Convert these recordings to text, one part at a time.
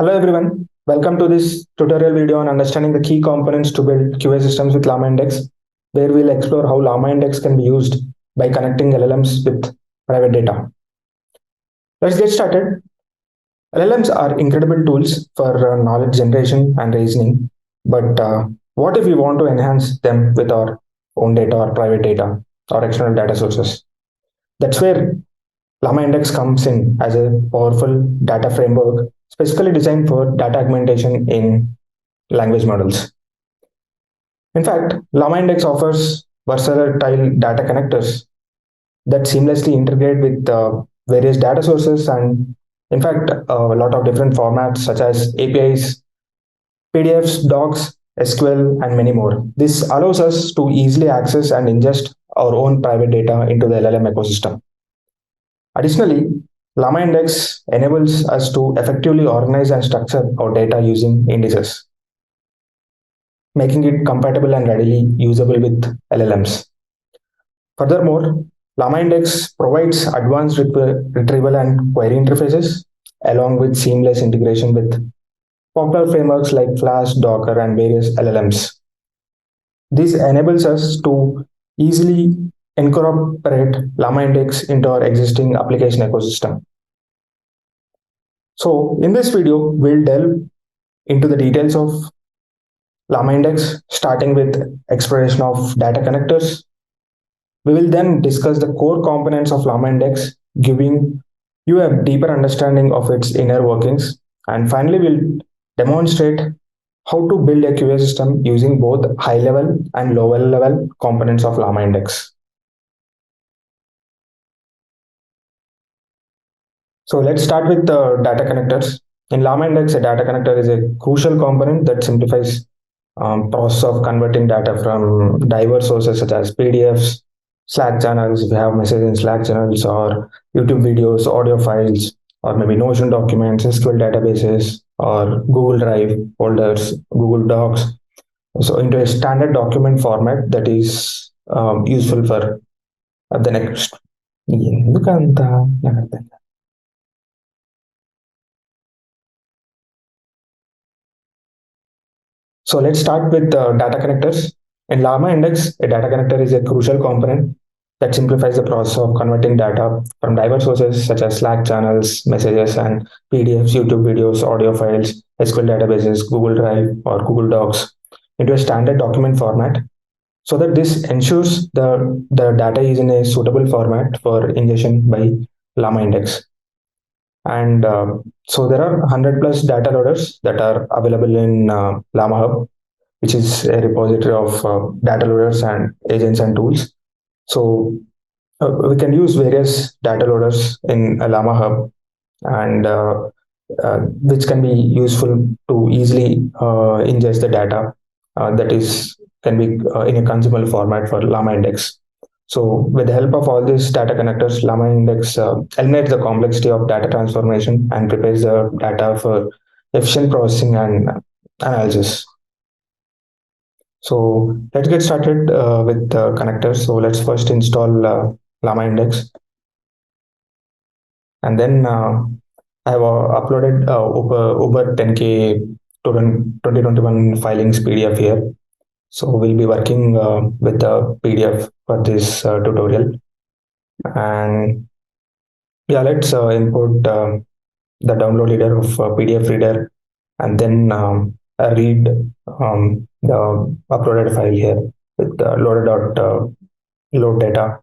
Hello everyone, welcome to this tutorial video on understanding the key components to build QA systems with LlamaIndex, where we'll explore how LlamaIndex can be used by connecting LLMs with private data. Let's get started. LLMs are incredible tools for knowledge generation and reasoning, but what if we want to enhance them with our own data or private data or external data sources? That's where LlamaIndex comes in as a powerful data framework specifically designed for data augmentation in language models. In fact, LlamaIndex offers versatile data connectors that seamlessly integrate with various data sources and, in fact, a lot of different formats such as APIs, PDFs, docs, SQL, and many more. This allows us to easily access and ingest our own private data into the LLM ecosystem. Additionally, LlamaIndex enables us to effectively organize and structure our data using indices, making it compatible and readily usable with LLMs. Furthermore, LlamaIndex provides advanced retrieval and query interfaces, along with seamless integration with popular frameworks like Flash, Docker, and various LLMs. This enables us to easily incorporate LlamaIndex into our existing application ecosystem. So, in this video, we'll delve into the details of LlamaIndex, starting with exploration of data connectors. We will then discuss the core components of LlamaIndex, giving you a deeper understanding of its inner workings. And finally, we'll demonstrate how to build a QA system using both high-level and lower-level components of LlamaIndex. So let's start with the data connectors. In LlamaIndex, a data connector is a crucial component that simplifies process of converting data from diverse sources such as PDFs, Slack channels, if you have messages in Slack channels, or YouTube videos, audio files, or maybe Notion documents, SQL databases, or Google Drive folders, Google Docs. So into a standard document format that is useful for the next. So let's start with data connectors. In LlamaIndex, a data connector is a crucial component that simplifies the process of converting data from diverse sources such as Slack channels, messages, and PDFs, YouTube videos, audio files, SQL databases, Google Drive, or Google Docs into a standard document format, so that this ensures the data is in a suitable format for ingestion by LlamaIndex. And so there are 100 plus data loaders that are available in LlamaHub, which is a repository of data loaders and agents and tools. So we can use various data loaders in LlamaHub, and which can be useful to easily ingest the data that is can be in a consumable format for LlamaIndex. So with the help of all these data connectors, LlamaIndex eliminates the complexity of data transformation and prepares the data for efficient processing and analysis. So let's get started with the connectors. So let's first install LlamaIndex. And then I have uploaded over 10K 2021 filings PDF here. So we'll be working with the PDF for this tutorial. And yeah, let's import the download leader of PDF reader, and then read the uploaded file here with the load data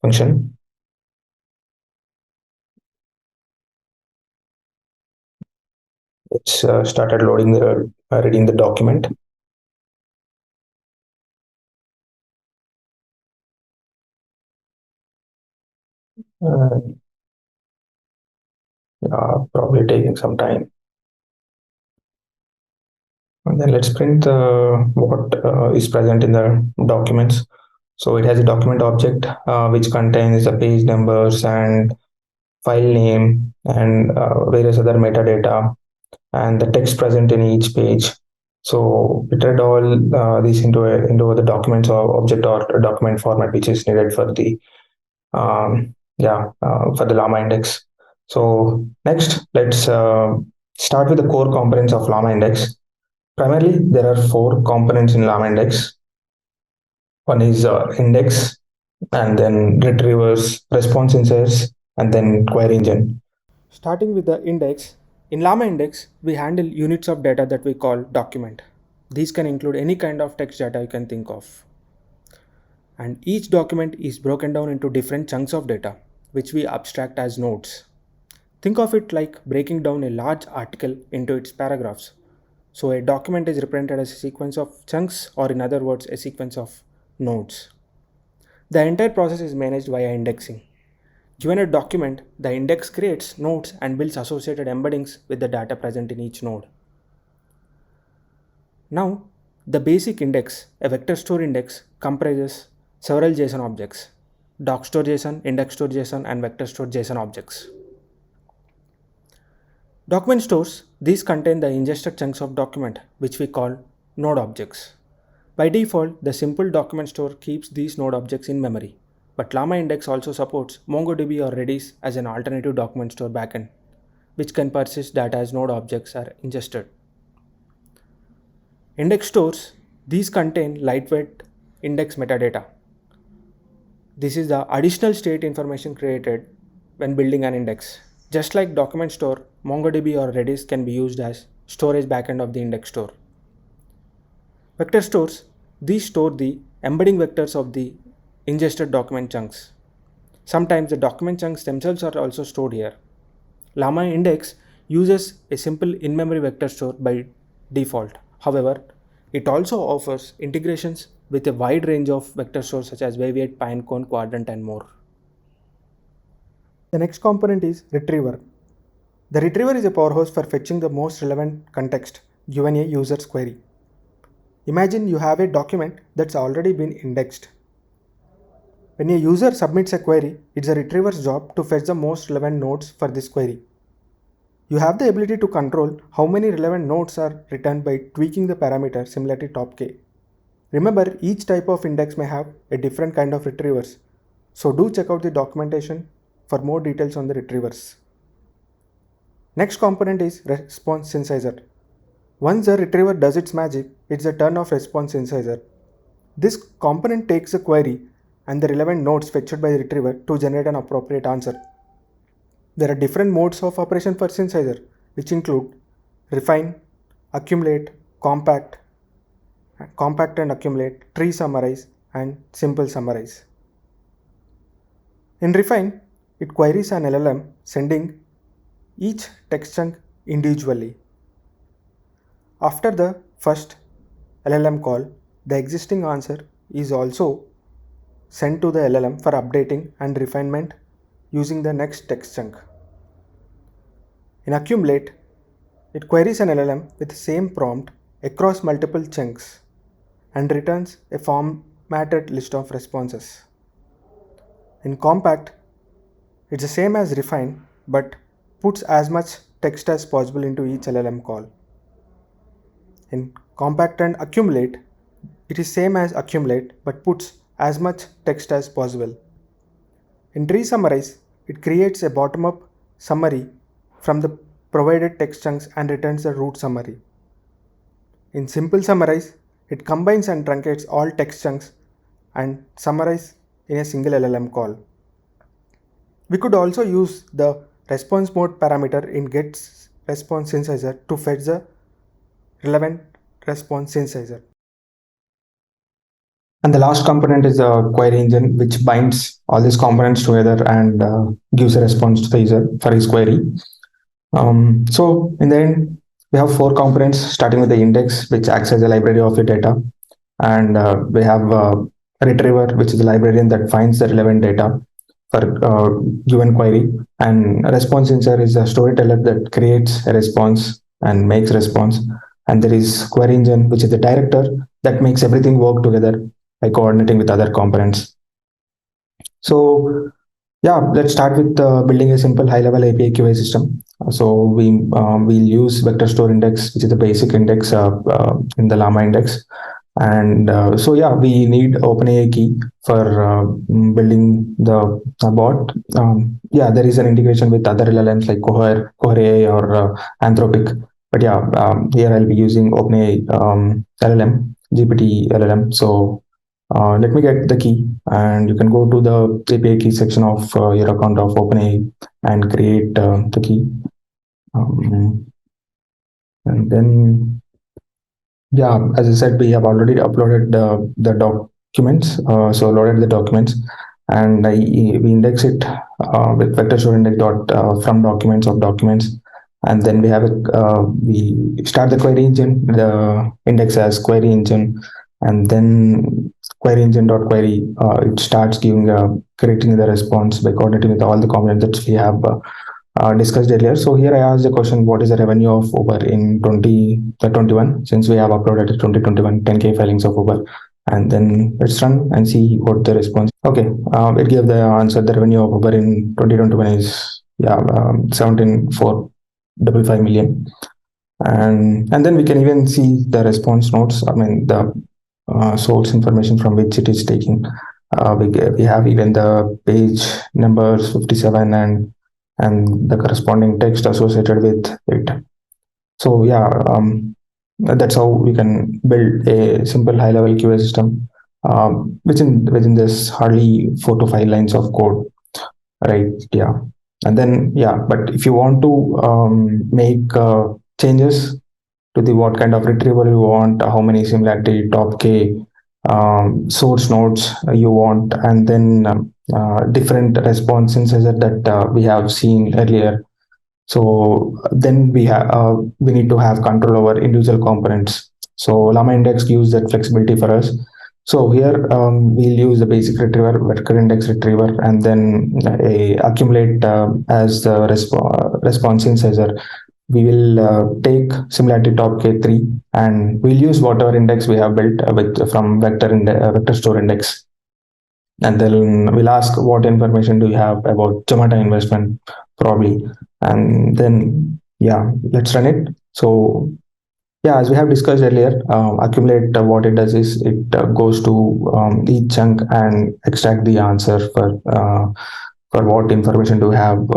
function. It's started loading the reading the document. Probably taking some time. And then let's print what is present in the documents. So it has a document object which contains the page numbers and file name and various other metadata and the text present in each page. So it read all these into the documents or object or document format which is needed for the for the LlamaIndex. So next, let's Start with the core components of LlamaIndex. Primarily, there are four components in LlamaIndex. One is index, and then retrievers, response inserts, and then query engine. Starting with the index, in LlamaIndex, we handle units of data that we call document. These can include any kind of text data you can think of. And each document is broken down into different chunks of data, which we abstract as nodes. Think of it like breaking down a large article into its paragraphs. So a document is represented as a sequence of chunks, or in other words, a sequence of nodes. The entire process is managed via indexing. Given a document, the index creates nodes and builds associated embeddings with the data present in each node. Now, the basic index, a vector store index, comprises several JSON objects: doc store JSON, index store JSON, and vector store JSON objects. Document stores, these contain the ingested chunks of document, which we call node objects. By default, the simple document store keeps these node objects in memory, but LlamaIndex also supports MongoDB or Redis as an alternative document store backend, which can persist data as node objects are ingested. Index stores, these contain lightweight index metadata. This is the additional state information created when building an index. Just like document store, MongoDB or Redis can be used as storage backend of the index store. Vector stores, these store the embedding vectors of the ingested document chunks. Sometimes the document chunks themselves are also stored here. LlamaIndex uses a simple in-memory vector store by default. However, it also offers integrations with a wide range of vector stores such as Waveate, Pinecone, Quadrant, and more. The next component is retriever. The retriever is a powerhouse for fetching the most relevant context given a user's query. Imagine you have a document that's already been indexed. When a user submits a query, it's a retriever's job to fetch the most relevant nodes for this query. You have the ability to control how many relevant nodes are returned by tweaking the parameter similar to top k. Remember, each type of index may have a different kind of retrievers, so do check out the documentation for more details on the retrievers. Next component is response synthesizer. Once the retriever does its magic, it's the turn of response synthesizer. This component takes the query and the relevant nodes fetched by the retriever to generate an appropriate answer. There are different modes of operation for synthesizer, which include refine, accumulate, compact and accumulate, tree summarize, and simple summarize. In refine, it queries an LLM, sending each text chunk individually. After the first LLM call, the existing answer is also sent to the LLM for updating and refinement using the next text chunk. In accumulate, it queries an LLM with the same prompt across multiple chunks and returns a formatted list of responses. In compact, it's the same as refine but puts as much text as possible into each LLM call. In compact and accumulate, it is same as accumulate but puts as much text as possible. In tree summarize, it creates a bottom-up summary from the provided text chunks and returns the root summary. In simple summarize, it combines and truncates all text chunks and summarize in a single LLM call. We could also use the response mode parameter in getResponse synthesizer to fetch the relevant response synthesizer. And the last component is the query engine, which binds all these components together and gives a response to the user for his query. So in the end, we have four components, starting with the index, which acts as a library of your data. And we have a retriever, which is a librarian that finds the relevant data for given query. And a response insert is a storyteller that creates a response and makes response. And there is query engine, which is the director that makes everything work together by coordinating with other components. So yeah, let's start with building a simple high-level API QA system. So we'll use vector store index, which is the basic index in the LlamaIndex. And so yeah, we need OpenAI key for building the bot. Yeah, there is an integration with other LLMs like Cohere AI or Anthropic. But yeah, here I'll be using OpenAI LLM, GPT LLM. So let me get the key, and you can go to the API key section of your account of OpenAI and create the key. And then yeah, as I said, we have already uploaded the documents. So loaded the documents, and we index it with vector store index dot from documents of documents, and then we have we start the query engine. The index as query engine, and then query engine dot query. It starts giving creating the response by coordinating with all the components that we have discussed earlier. So here I asked the question, what is the revenue of Uber in 2021, since we have uploaded 2021 10K filings of Uber. And then let's run and see what the response. Okay, it gave the answer. The revenue of Uber in 2021 is 17.455 million. And then we can even see the response notes. I mean the source information from which it is taking. We have even the page numbers 57 and the corresponding text associated with it. So yeah, that's how we can build a simple high-level QA system within this hardly 4 to 5 lines of code, right? Yeah, and then yeah, but if you want to make changes to the what kind of retrieval you want, how many similarity, top K, source nodes you want, and then different response synthesizer that we have seen earlier. So then we need to have control over individual components. So LlamaIndex gives that flexibility for us. So here we'll use the basic retriever, vector index retriever, and then a accumulate as the response synthesizer. We will take similarity top K3, and we'll use whatever index we have built with from vector store index. And then we'll ask what information do you have about Zomato investment, probably. And then yeah, let's run it. So yeah, as we have discussed earlier, accumulate what it does is it goes to each chunk and extract the answer for what information do we have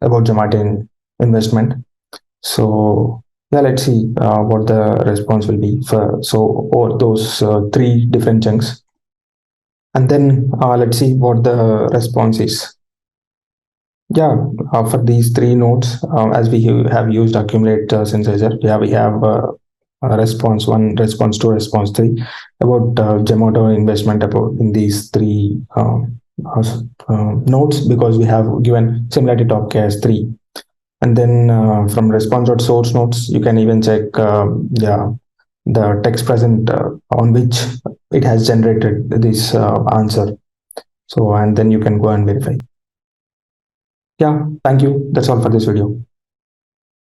about Zomato investment. So yeah, let's see what the response will be for or those three different chunks, and then let's see what the response is. Yeah, for these three nodes, as we have used accumulate synthesizer, yeah, we have response one, response two, response three about Zomato investment about in these three nodes, because we have given similarity top K as 3. And then from response dot source nodes, you can even check yeah, the text present on which it has generated this answer. So and then you can go and verify. Yeah, thank you. That's all for this video.